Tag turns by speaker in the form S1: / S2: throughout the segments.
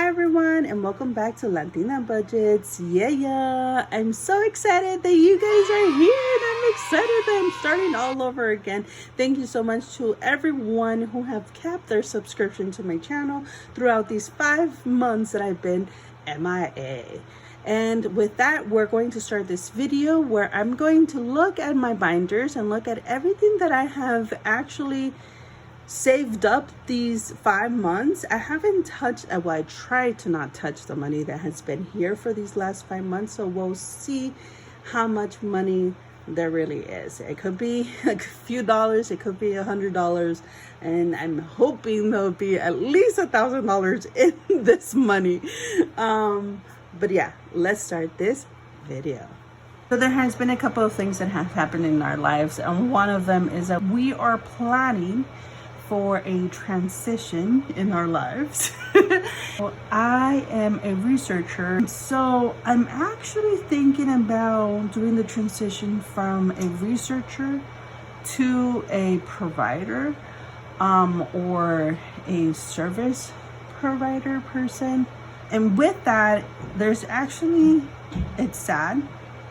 S1: Hi everyone, and welcome back to Latina Budgets. Yeah, I'm so excited that you guys are here, and I'm excited that I'm starting all over again. Thank you so much to everyone who have kept their subscription to my channel throughout these 5 months that I've been MIA. And with that, we're going to start this video where I'm going to look at my binders and look at everything that I have actually saved up these 5 months. I haven't touched, well, I tried to not touch the money that has been here for these last 5 months, so we'll see how much money there really is. It could be a few dollars, it could be $100, and I'm hoping there'll be at least $1,000 in this money. But yeah, let's start this video. So there has been a couple of things that have happened in our lives, and one of them is that we are planning for a transition in our lives. Well, I am a researcher, so I'm actually thinking about doing the transition from a researcher to a provider, or a service provider person. And with that, there's actually, it's sad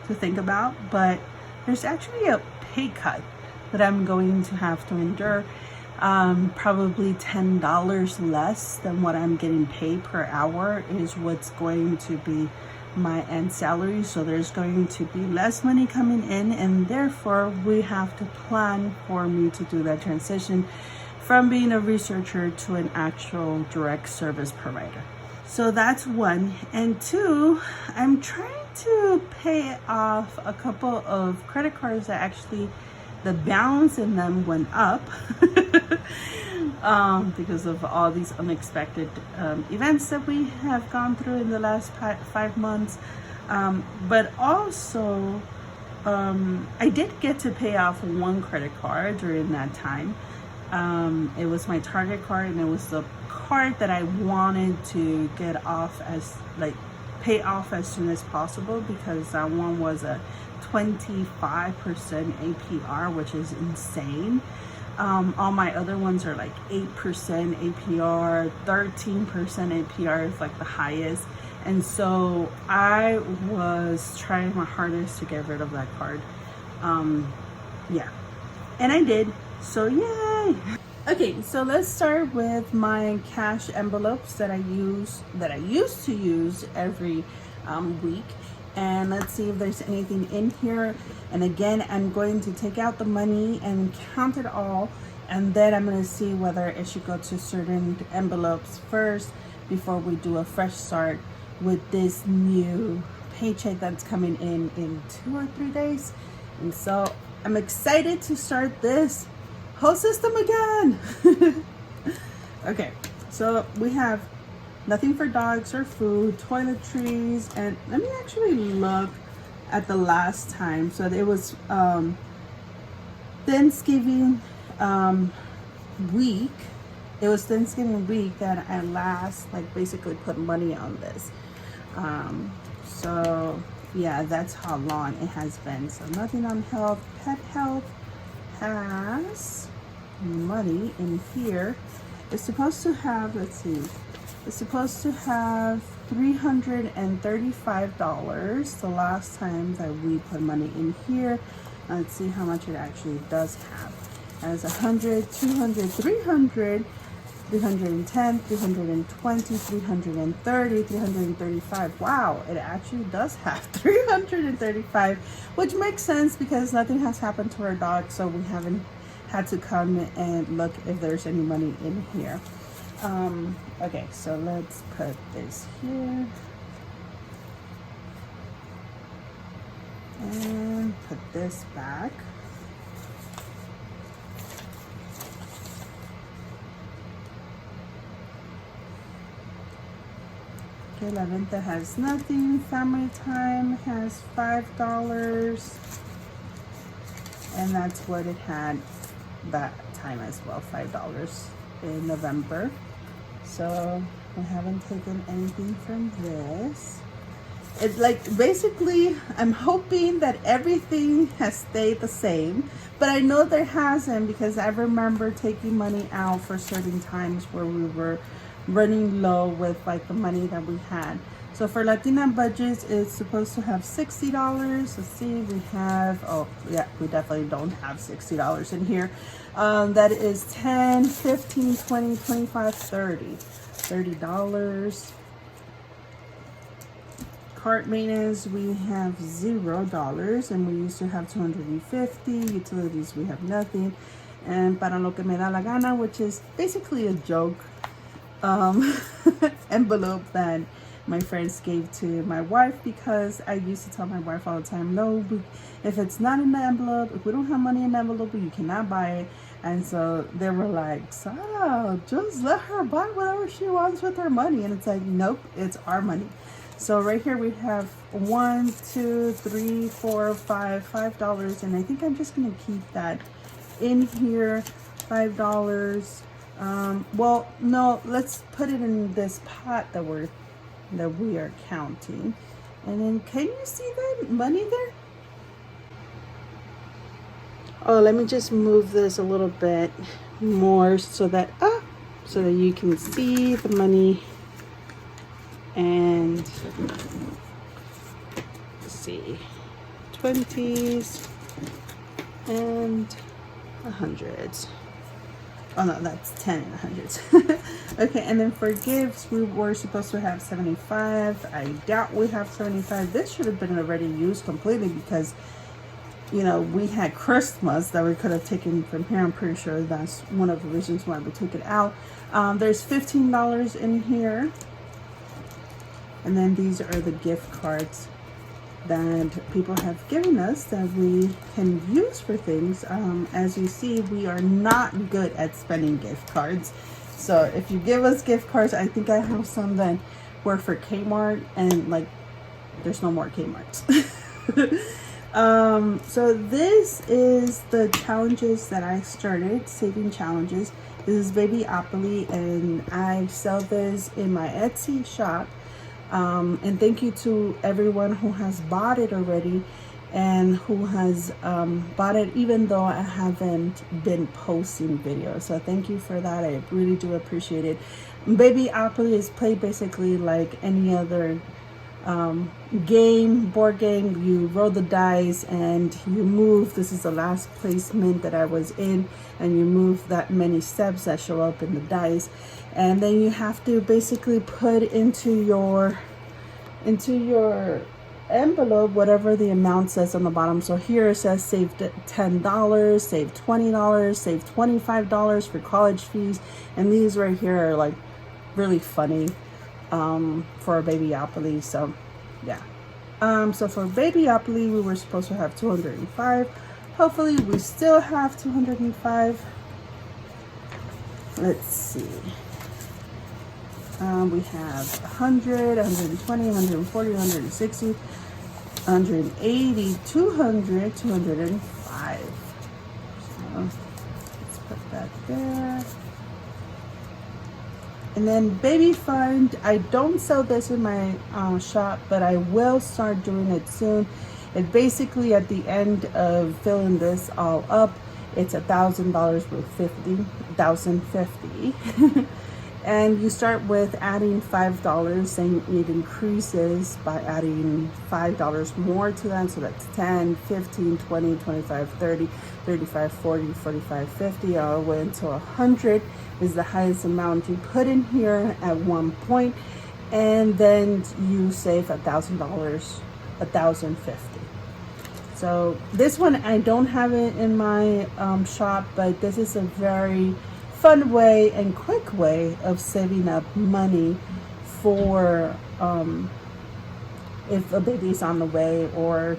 S1: to think about, but there's actually a pay cut that I'm going to have to endure. Probably $10 less than what I'm getting paid per hour is what's going to be my end salary. So there's going to be less money coming in, and therefore we have to plan for me to do that transition from being a researcher to an actual direct service provider. So that's one. And two, I'm trying to pay off a couple of credit cards that actually the balance in them went up because of all these unexpected events that we have gone through in the last 5 months. But also, I did get to pay off one credit card during that time. It was my Target card, and it was the card that I wanted to get off as, like, pay off as soon as possible, because that one was a 25% APR, which is insane. All my other ones are like 8% APR, 13% APR is like the highest. And so I was trying my hardest to get rid of that card. Yeah, and I did, so yay. Okay, so let's start with my cash envelopes that I used to use every week. And let's see if there's anything in here. And again, I'm going to take out the money and count it all, and then I'm going to see whether it should go to certain envelopes first before we do a fresh start with this new paycheck that's coming in 2 or 3 days. And so I'm excited to start this whole system again. Okay, so we have nothing for dogs or food, toiletries, and let me actually look at the last time. So it was Thanksgiving week. It was Thanksgiving week that I last, like, basically put money on this. So yeah, that's how long it has been. So nothing on health. Pet health has money in here. It's supposed to have, let's see, it's supposed to have $335 the last time that we put money in here. Let's see how much it actually does have. It has 100, 200, 300, 310, 320, 330, 335. Wow, it actually does have 335, which makes sense because nothing has happened to our dog, so we haven't had to come and look if there's any money in here. Okay, so let's put this here and put this back. Okay, La Venta has nothing. Family Time has $5, and that's what it had that time as well, $5 in November. So I haven't taken anything from this. It's like, basically, I'm hoping that everything has stayed the same, but I know there hasn't, because I remember taking money out for certain times where we were running low with like the money that we had. So for Latina budgets, it's supposed to have $60. Let's see, we have, oh yeah, we definitely don't have $60 in here. That is 10, 15, 20, 25, 30. $30. Cart maintenance, we have $0, and we used to have 250. Utilities, we have nothing. And para lo que me da la gana, which is basically a joke envelope that my friends gave to my wife, because I used to tell my wife all the time, no, if it's not in the envelope, if we don't have money in the envelope, you cannot buy it. And so they were like, Sarah, just let her buy whatever she wants with her money. And it's like, nope, it's our money. So right here we have 1, 2, 3, 4, 5, $5, and I think I'm just gonna keep that in here. $5. Well, no, let's put it in this pot that we are counting. And then can you see that money there? Oh, let me just move this a little bit more so that you can see the money. And let's see, 20s and 100s. Oh no, that's 10 and 100s. Okay, and then for gifts, we were supposed to have 75. I doubt we have 75. This should have been already used completely, because you know, we had Christmas that we could have taken from here. I'm pretty sure that's one of the reasons why we took it out. There's $15 in here. And then these are the gift cards that people have given us that we can use for things. As you see, we are not good at spending gift cards. So if you give us gift cards, I think I have some that were for Kmart, and like there's no more Kmarts. So this is the challenges that I started, saving challenges. This is babyopoly, and I sell this in my Etsy shop. And thank you to everyone who has bought it already, and who has bought it even though I haven't been posting videos. So thank you for that. I really do appreciate it. Babyopoly is played basically like any other board game. You roll the dice and you move. This is the last placement that I was in, and you move that many steps that show up in the dice, and then you have to basically put into your envelope whatever the amount says on the bottom. So here it says save $10, save $20, save $25 for college fees, and these right here are like really funny for a babyopoly. So yeah, so for babyopoly we were supposed to have 205. Hopefully we still have 205. Let's see. We have 100, 120, 140, 160, 180, 200, 205. So let's put that there. And then baby fund, I don't sell this in my shop, but I will start doing it soon. It basically, at the end of filling this all up, it's $1,000 with 1,050. And you start with adding $5, and it increases by adding $5 more to that. So that's 10, 15, 20, 25, 30, 35, 40, 45, 50, all the way until 100 is the highest amount you put in here at one point. And then you save $1,000, $1,050. So this one, I don't have it in my shop, but this is a very fun way and quick way of saving up money for if a baby's on the way, or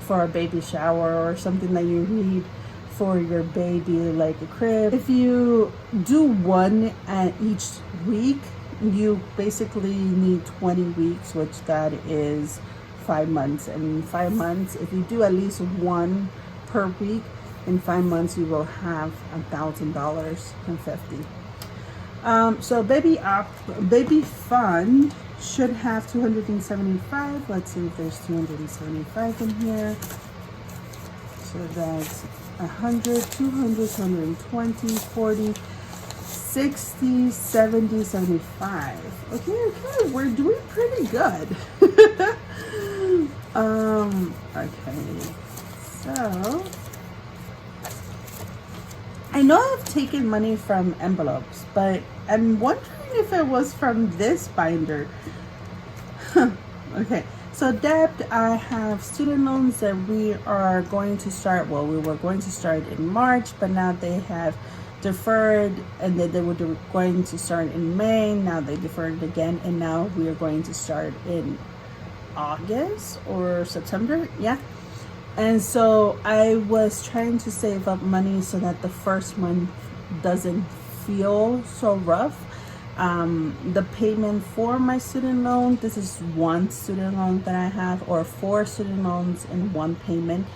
S1: for a baby shower, or something that you need for your baby, like a crib. If you do one at each week, you basically need 20 weeks, which that is 5 months. And in 5 months, if you do at least one per week, in 5 months you will have $1,000.50. So baby fund should have 275. Let's see if there's 275 in here. So that's 100, 200, 220, 40, 60, 70, 75. Okay, we're doing pretty good. Okay, so I know I've taken money from envelopes, but I'm wondering if it was from this binder. Okay, so debt, I have student loans that we are going to start, well, we were going to start in March, but now they have deferred, and then they were going to start in May. Now they deferred it again, and now we are going to start in August or September. Yeah. And so I was trying to save up money so that the first month doesn't feel so rough. The payment for my student loan, this is one student loan that I have, or 4 student loans in one payment,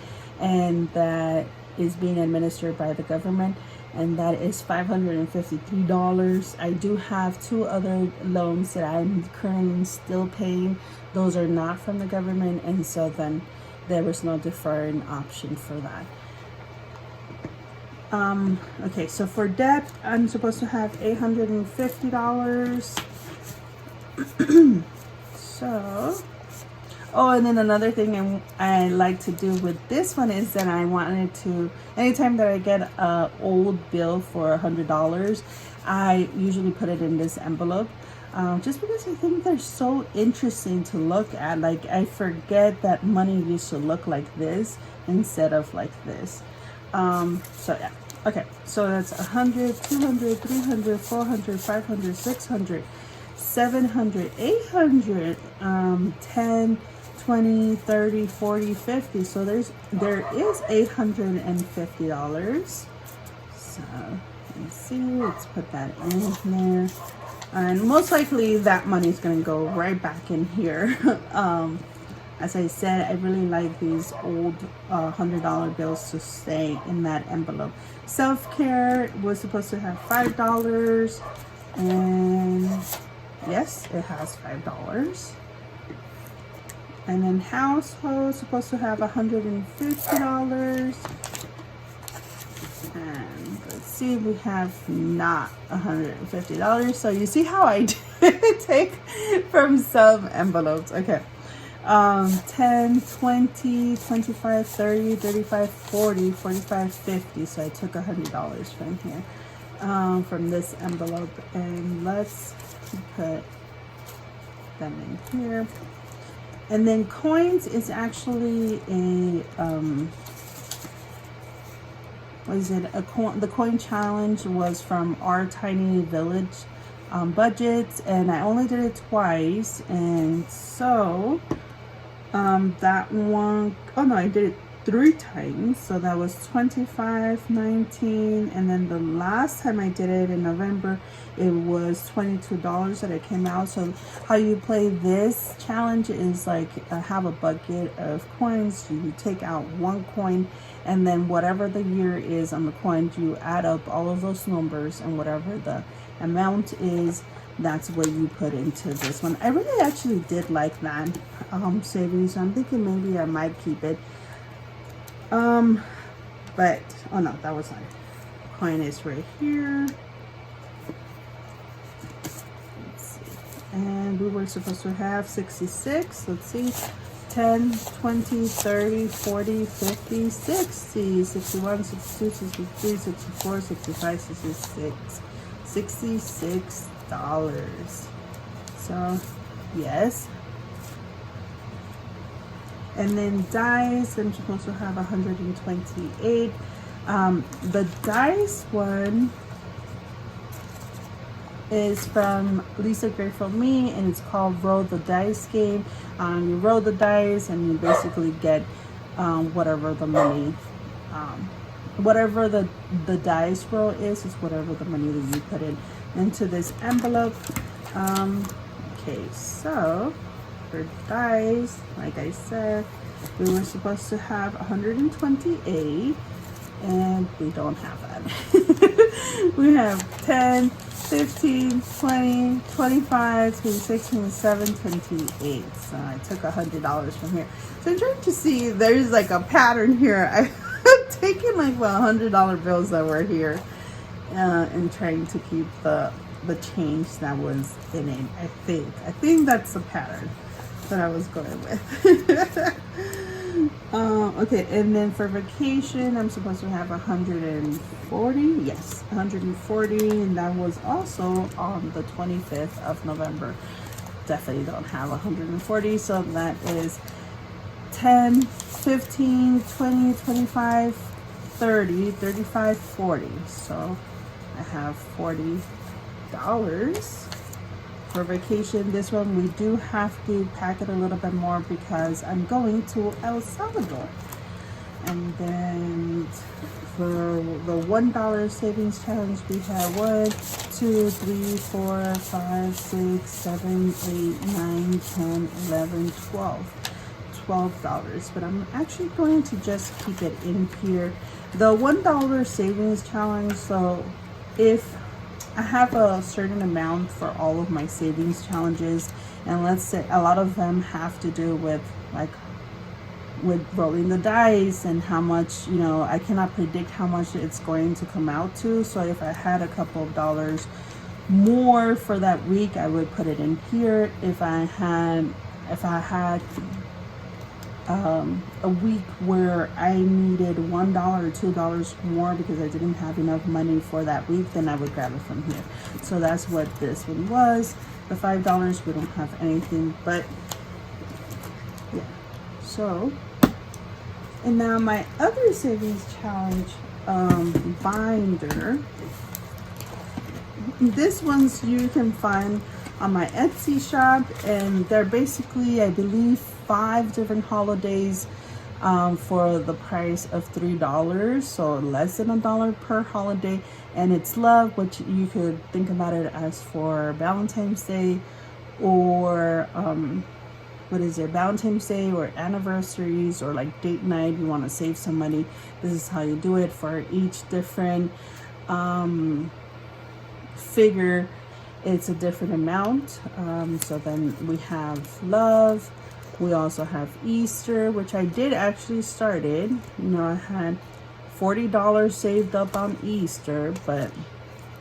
S1: and that is being administered by the government, and that is $553. I do have 2 other loans that I'm currently still paying. Those are not from the government, and so then there was no deferring option for that. Okay, so for debt, I'm supposed to have $850. So, oh, and then another thing I like to do with this one is that I wanted to, anytime that I get a old bill for $100, I usually put it in this envelope. Just because I think they're so interesting to look at. Like, I forget that money used to look like this instead of like this. So yeah. Okay, so that's 100, 200, 300, 400, 500, 600, 700, 800, 10, 20, 30, 40, 50. So there is $850. So let's see, let's put that in there. And most likely that money is going to go right back in here. As I said, I really like these old $100 bills to stay in that envelope. Self-care was supposed to have $5. And yes, it has $5. And then household supposed to have $150. And let's see, we have not $150. So you see how I did take from some envelopes. Okay. 10, 20, 25, 30, 35, 40, 45, 50. So I took $100 from here, from this envelope, and let's put them in here. And then coins is actually a, what is it? The coin challenge was from Our Tiny Village budgets, and I only did it twice, and so that one, oh no, I did it 3 times, so that was 25, 19, and then the last time I did it in November, it was $22 that it came out. So how you play this challenge is like, have a bucket of coins, you take out 1 coin, and then whatever the year is on the coin, you add up all of those numbers, and whatever the amount is, that's what you put into this one. I really actually did like that savings, so I'm thinking maybe I might keep it. But oh no, that was not it. Coin is right here. Let's see, and we were supposed to have 66. Let's see, 10, 20, 30, 40, 50, 60, 61, 62, 63, 64, 65, 66, $66. So yes. And then dice, I'm supposed to have 128. The dice one is from Lisa Grateful Me, and it's called Roll the Dice Game. You roll the dice, and you basically get whatever the money, whatever the dice roll is whatever the money that you put in into this envelope. Okay, so for dice, like I said, we were supposed to have 128, and we don't have that. We have 10, 15, 20, 25, 26, 27, 28. So I took $100 from here. So I'm trying to see, there's like a pattern here. I'm taking like $100 bills that were here, and trying to keep the change that was in it. I think that's the pattern that I was going with. Okay, and then for vacation, I'm supposed to have 140. Yes, 140, and that was also on the 25th of November. Definitely don't have 140, so that is 10, 15, 20, 25, 30, 35, 40. So I have $40 for vacation. This one we do have to pack it a little bit more because I'm going to El Salvador. And then for the $1 savings challenge, we have 1, 2, 3, 4, 5, 6, 7, 8, 9, 10, 11, 12. $12, but I'm actually going to just keep it in here. The $1 savings challenge, so if I have a certain amount for all of my savings challenges, and let's say a lot of them have to do with with rolling the dice and how much, I cannot predict how much it's going to come out to. So if I had a couple of dollars more for that week, I would put it in here. If I had a week where I needed $1 or $2 more because I didn't have enough money for that week, then I would grab it from here. So that's what this one was. The $5, we don't have anything, but yeah. So, and now my other savings challenge binder. This one's you can find on my Etsy shop, and they're basically, I believe, 5 different holidays for the price of $3, so less than $1 per holiday. And it's love, which you could think about it as for Valentine's Day, or Valentine's Day, or anniversaries, or like date night. You want to save some money, this is how you do it. For each different figure, it's a different amount. So then we have love. We also have Easter, which I did actually started. I had $40 saved up on Easter, but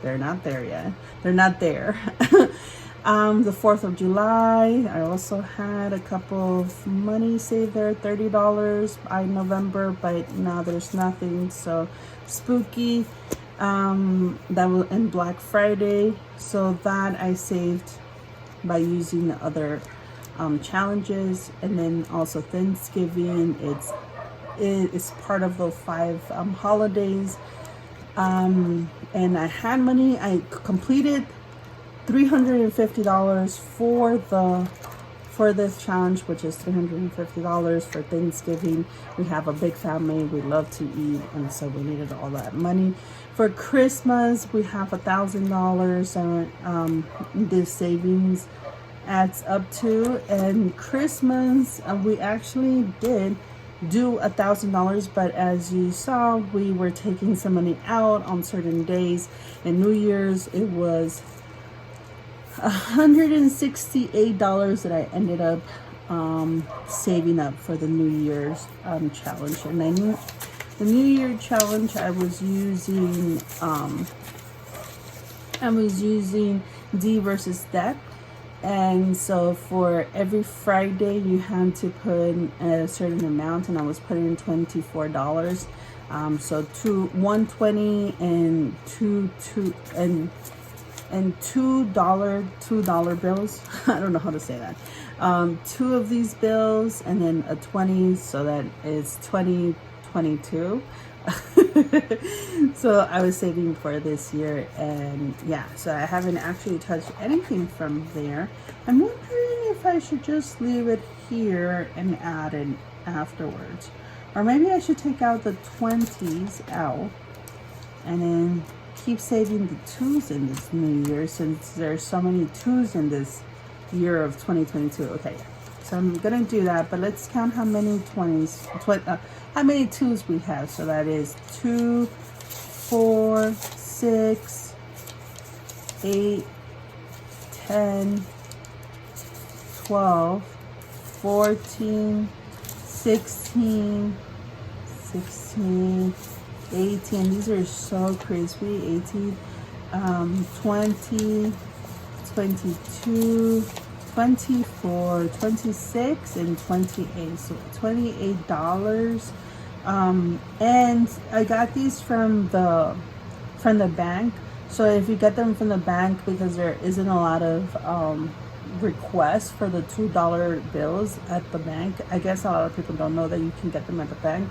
S1: they're not there yet. They're not there. The 4th of July, I also had a couple of money saved there, $30 by November, but now there's nothing. So spooky, that was in Black Friday. So that I saved by using the other challenges. And then also Thanksgiving, it's part of the 5 holidays. And I had money. I completed $350 for this challenge, which is $350 for Thanksgiving. We have a big family, we love to eat, and so we needed all that money. For Christmas, we have $1,000, and this savings adds up to. And Christmas, we actually did do $1,000, but as you saw, we were taking some money out on certain days. And New Year's, it was $168 that I ended up saving up for the New Year's challenge. And then the New Year challenge, I was using D versus debt. And so for every Friday, you had to put a certain amount, and I was putting in $24. So $120 and $2 bills. I don't know how to say that. 2 of these bills, and then a 20, so that is 2022. So I was saving for this year, and yeah, so I haven't actually touched anything from there. I'm wondering if I should just leave it here and add it afterwards, or maybe I should take out the 20s out and then keep saving the 2s in this new year, since there's so many 2s in this year of 2022. Okay, so I'm gonna do that, but let's count how many 20s, how many 2s we have. So that is 2, 4, 6, 8, 10, 12, 14, 16, 18. These are so crispy. 18, 20, 22, 24, 26, and 28. So $28. And I got these from the bank. So if you get them from the bank, because there isn't a lot of requests for the $2 bills at the bank, I guess a lot of people don't know that you can get them at the bank.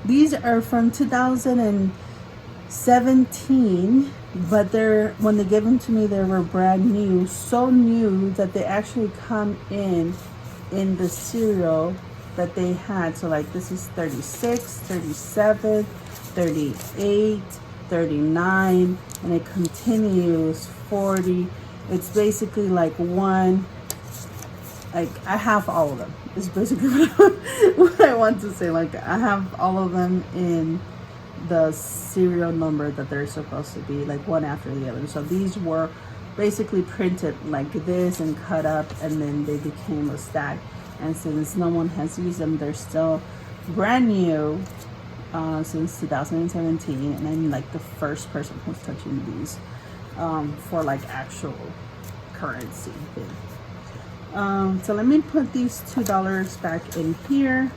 S1: These are from 2017, but when they gave them to me, they were brand new, so new that they actually come in the cereal that they had. So like this is 36, 37, 38, 39, and it continues 40. It's basically like one, like I have all of them. It's basically what I want to say. Like I have all of them in the serial number that they're supposed to be, like one after the other. So these were basically printed like this and cut up, and then they became a stack. And since no one has used them, they're still brand new since 2017, and I'm like the first person who's touching these for like actual currency. So let me put these $2 back in here,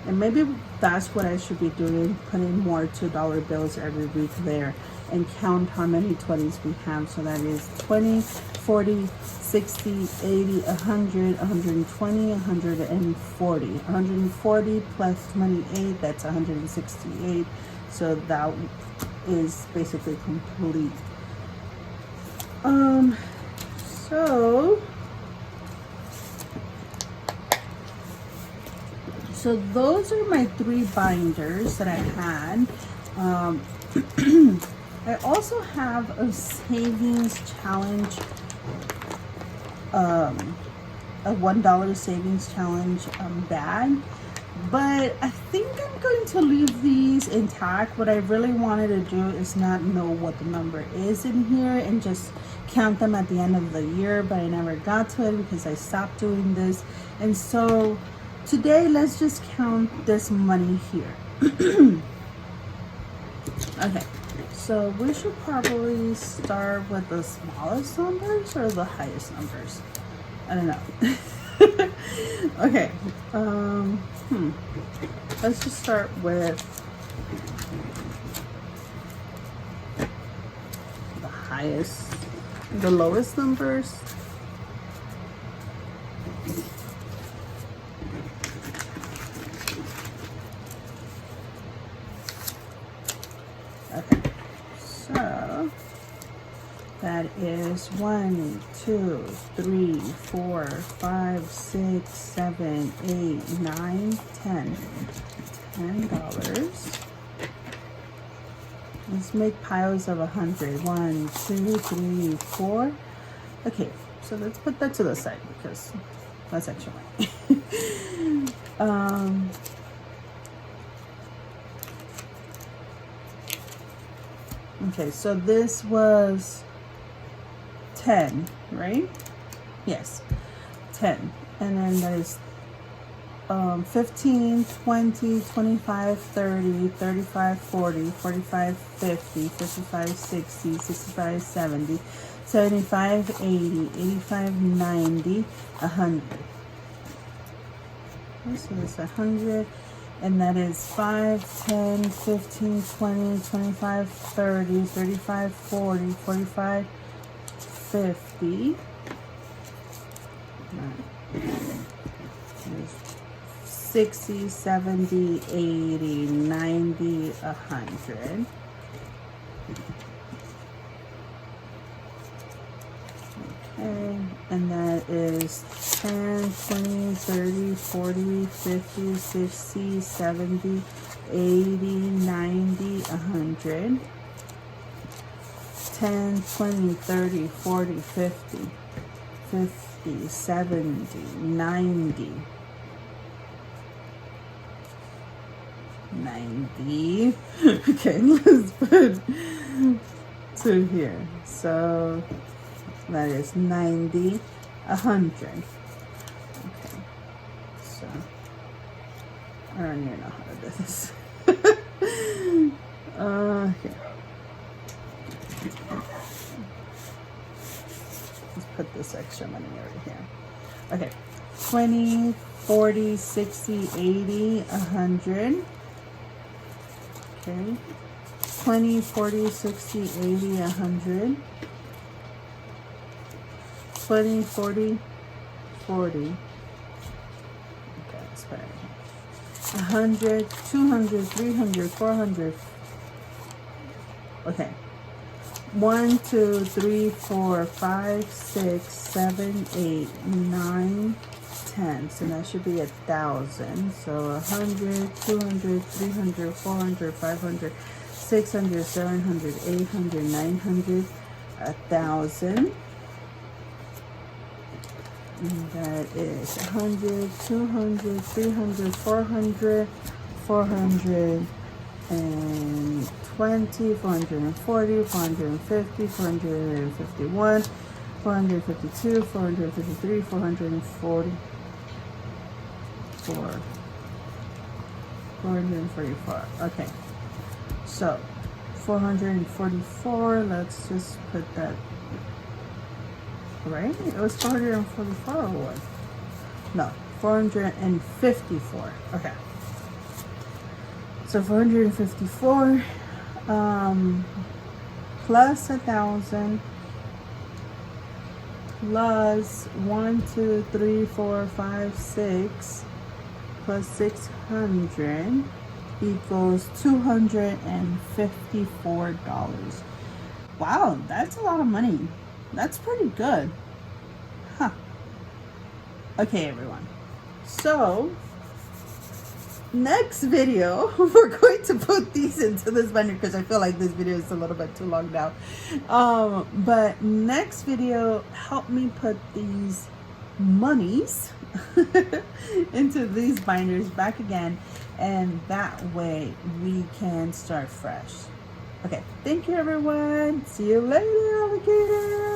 S1: and maybe that's what I should be doing, putting more $2 bills every week there, and count how many 20s we have. So that is 20, 40, 60, 80, 100, 120, 140. 140 plus 28, that's 168. So that is basically complete. So those are my 3 binders that I had. I also have a savings challenge, a $1 savings challenge bag, but I think I'm going to leave these intact. What I really wanted to do is not know what the number is in here and just count them at the end of the year, but I never got to it because I stopped doing this. And so today, let's just count this money here. Okay, so we should probably start with the smallest numbers or the highest numbers. I don't know. Okay, let's just start with the highest, the lowest numbers. That is 1, 2, 3, 4, 5, 6, 7, 8, 9, 10. $10. Let's make piles of 100. 1, 2, 3, 4. Okay, so let's put that to the side because that's extra money. Okay, so this was 10, right? Yes, 10. And then there's 15, 20, 25, 30, 35, 40, 45, 50, 55, 60, 65, 70, 75, 80, 85, 90, 100. So it's 100. And that is 5, 10, 15, 20, 25, 30, 35, 40, 45, 50. 60, 70, 80, 90, 100. Okay, and that is 10, 20, 30, 40, 50, 60, 70, 80, 90, 100. 10, 20, 30, 40, 50, 50, 70, 90. 90. Okay, let's put 2 here. So that is 90, 100. Okay, so I don't even know how to do this. Here. Let's put this extra money over here. Okay. 20, 40, 60, 80, 100. Okay. 20, 40, 60, 80, 100. 20, 40, 40. Okay, let's put it here. 100, 200, 300, 400. Okay. 1, 2, 3, 4, 5, 6, 7, 8, 9, 10. So that should be 1,000. So 100, 200, 300, 400, 500, 600, 700, 800, 900, 1,000. And that is 100, 200, 300, 400, 420, 440, 450, 451, 452, 453, 444, 444. Okay, so 444. Let's just put that. Right? It was 444 or what? No, 454. Okay. So 454 plus 1,000 plus 1, 2, 3, 4, 5, 6 plus 600 equals $254. Wow, that's a lot of money. That's pretty good. Huh. Okay, everyone. So, next video, we're going to put these into this binder because I feel like this video is a little bit too long now. But next video, help me put these monies into these binders back again. And that way we can start fresh. Okay, thank you, everyone. See you later, alligators.